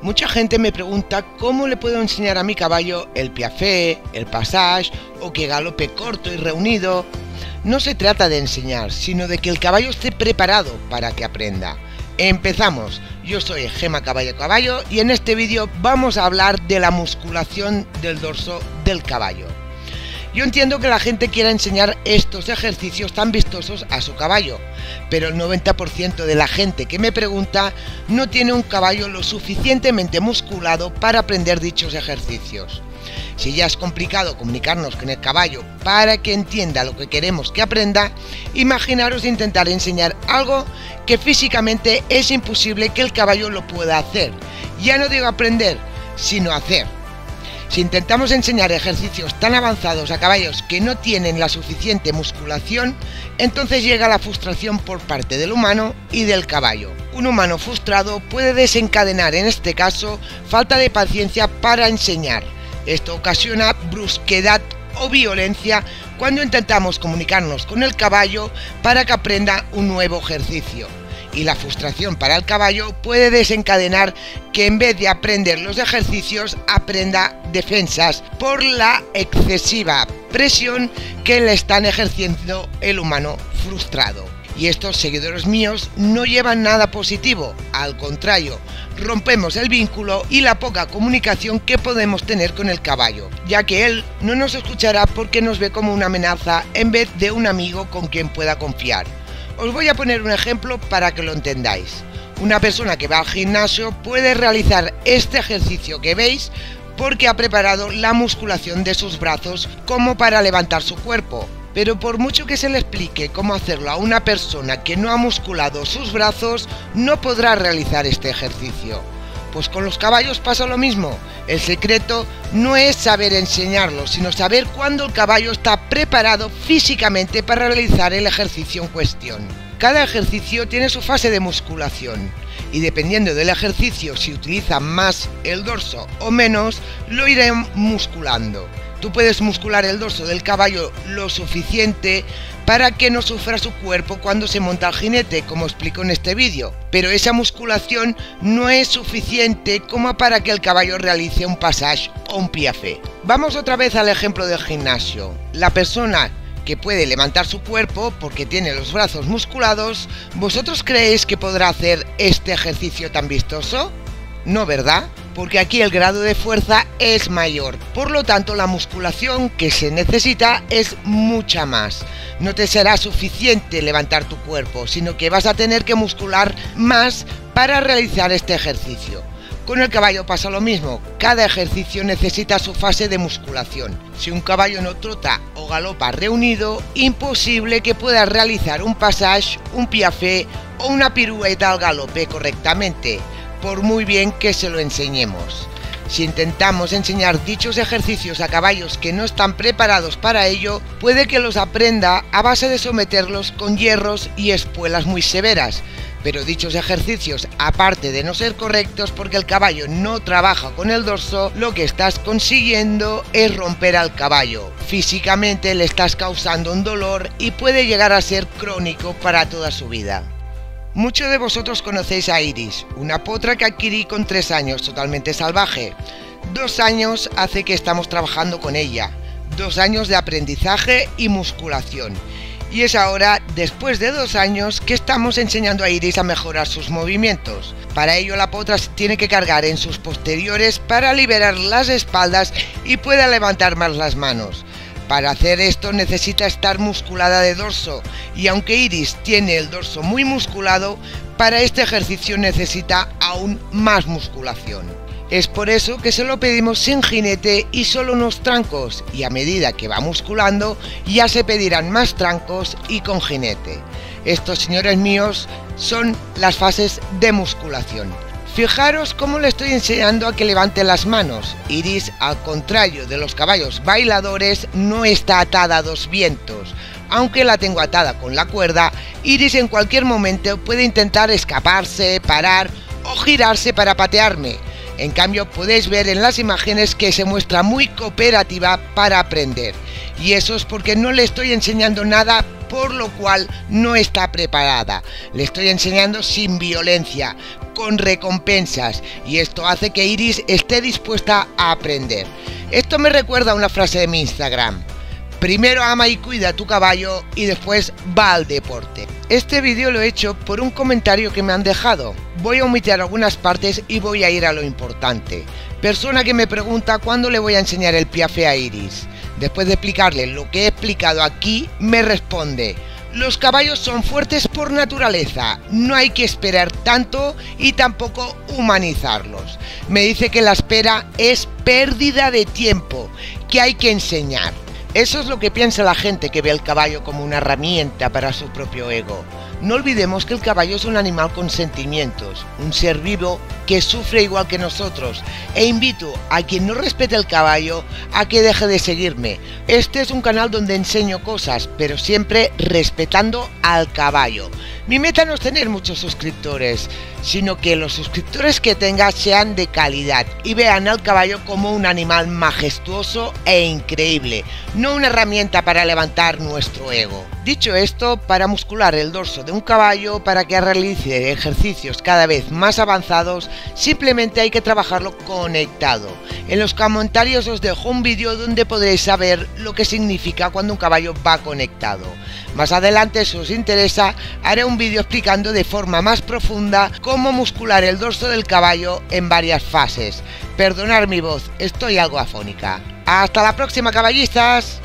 Mucha gente me pregunta cómo le puedo enseñar a mi caballo el piafé, el passage o que galope corto y reunido. No se trata de enseñar, sino de que el caballo esté preparado para que aprenda. Empezamos. Yo soy Gema Caballo y en este vídeo vamos a hablar de la musculación del dorso del caballo. Yo entiendo que la gente quiera enseñar estos ejercicios tan vistosos a su caballo, pero el 90% de la gente que me pregunta no tiene un caballo lo suficientemente musculado para aprender dichos ejercicios. Si ya es complicado comunicarnos con el caballo para que entienda lo que queremos que aprenda, imaginaros intentar enseñar algo que físicamente es imposible que el caballo lo pueda hacer. Ya no digo aprender, sino hacer. Si intentamos enseñar ejercicios tan avanzados a caballos que no tienen la suficiente musculación, entonces llega la frustración por parte del humano y del caballo. Un humano frustrado puede desencadenar en este caso falta de paciencia para enseñar. Esto ocasiona brusquedad o violencia cuando intentamos comunicarnos con el caballo para que aprenda un nuevo ejercicio. Y la frustración para el caballo puede desencadenar que en vez de aprender los ejercicios aprenda defensas por la excesiva presión que le están ejerciendo el humano frustrado. Y estos seguidores míos no llevan nada positivo, al contrario, rompemos el vínculo y la poca comunicación que podemos tener con el caballo, ya que él no nos escuchará porque nos ve como una amenaza en vez de un amigo con quien pueda confiar. Os voy a poner un ejemplo para que lo entendáis. Una persona que va al gimnasio puede realizar este ejercicio que veis porque ha preparado la musculación de sus brazos como para levantar su cuerpo. Pero por mucho que se le explique cómo hacerlo a una persona que no ha musculado sus brazos, no podrá realizar este ejercicio. Pues con los caballos pasa lo mismo. El secreto no es saber enseñarlo, sino saber cuándo el caballo está preparado físicamente para realizar el ejercicio en cuestión. Cada ejercicio tiene su fase de musculación y dependiendo del ejercicio, si utiliza más el dorso o menos, lo iré musculando. Tú puedes muscular el dorso del caballo lo suficiente para que no sufra su cuerpo cuando se monta al jinete, como explico en este vídeo, pero esa musculación no es suficiente como para que el caballo realice un passage o un piafé. Vamos otra vez al ejemplo del gimnasio. La persona que puede levantar su cuerpo porque tiene los brazos musculados, ¿vosotros creéis que podrá hacer este ejercicio tan vistoso? No, ¿verdad? Porque aquí el grado de fuerza es mayor, por lo tanto la musculación que se necesita es mucha más. No te será suficiente levantar tu cuerpo, sino que vas a tener que muscular más para realizar este ejercicio. Con el caballo pasa lo mismo, cada ejercicio necesita su fase de musculación. Si un caballo no trota o galopa reunido, imposible que pueda realizar un passage, un piafé o una pirueta al galope correctamente, por muy bien que se lo enseñemos. Si intentamos enseñar dichos ejercicios a caballos que no están preparados para ello, puede que los aprenda a base de someterlos con hierros y espuelas muy severas. Pero dichos ejercicios, aparte de no ser correctos porque el caballo no trabaja con el dorso, lo que estás consiguiendo es romper al caballo. Físicamente le estás causando un dolor y puede llegar a ser crónico para toda su vida. Muchos de vosotros conocéis a Iris, una potra que adquirí con 3 años, totalmente salvaje. 2 años hace que estamos trabajando con ella, 2 años de aprendizaje y musculación. Y es ahora, después de 2 años, que estamos enseñando a Iris a mejorar sus movimientos. Para ello la potra tiene que cargar en sus posteriores para liberar las espaldas y pueda levantar más las manos. Para hacer esto necesita estar musculada de dorso y aunque Iris tiene el dorso muy musculado, para este ejercicio necesita aún más musculación. Es por eso que se lo pedimos sin jinete y solo unos trancos, y a medida que va musculando ya se pedirán más trancos y con jinete. Estos, señores míos, son las fases de musculación. Fijaros cómo le estoy enseñando a que levante las manos. Iris, al contrario de los caballos bailadores, no está atada a 2 vientos. Aunque la tengo atada con la cuerda, Iris en cualquier momento puede intentar escaparse, parar o girarse para patearme. En cambio, podéis ver en las imágenes que se muestra muy cooperativa para aprender. Y eso es porque no le estoy enseñando nada por lo cual no está preparada. Le estoy enseñando sin violencia, con recompensas, y esto hace que Iris esté dispuesta a aprender. Esto me recuerda a una frase de mi Instagram: primero ama y cuida a tu caballo y después va al deporte. Este vídeo lo he hecho por un comentario que me han dejado. Voy a omitir algunas partes y voy a ir a lo importante. Persona que me pregunta cuándo le voy a enseñar el Piaffe a Iris. Después de explicarle lo que he explicado aquí, me responde: los caballos son fuertes por naturaleza, no hay que esperar tanto y tampoco humanizarlos. Me dice que la espera es pérdida de tiempo, que hay que enseñar. Eso es lo que piensa la gente que ve al caballo como una herramienta para su propio ego. No olvidemos que el caballo es un animal con sentimientos, un ser vivo que sufre igual que nosotros, e invito a quien no respete el caballo a que deje de seguirme. Este es un canal donde enseño cosas, pero siempre respetando al caballo. Mi meta no es tener muchos suscriptores, sino que los suscriptores que tenga sean de calidad y vean al caballo como un animal majestuoso e increíble, no una herramienta para levantar nuestro ego. Dicho esto, para muscular el dorso de un caballo, para que realice ejercicios cada vez más avanzados, simplemente hay que trabajarlo conectado. En los comentarios os dejo un vídeo donde podréis saber lo que significa cuando un caballo va conectado. Más adelante, si os interesa, haré un vídeo explicando de forma más profunda cómo muscular el dorso del caballo en varias fases. Perdonad mi voz, estoy algo afónica. ¡Hasta la próxima, caballistas!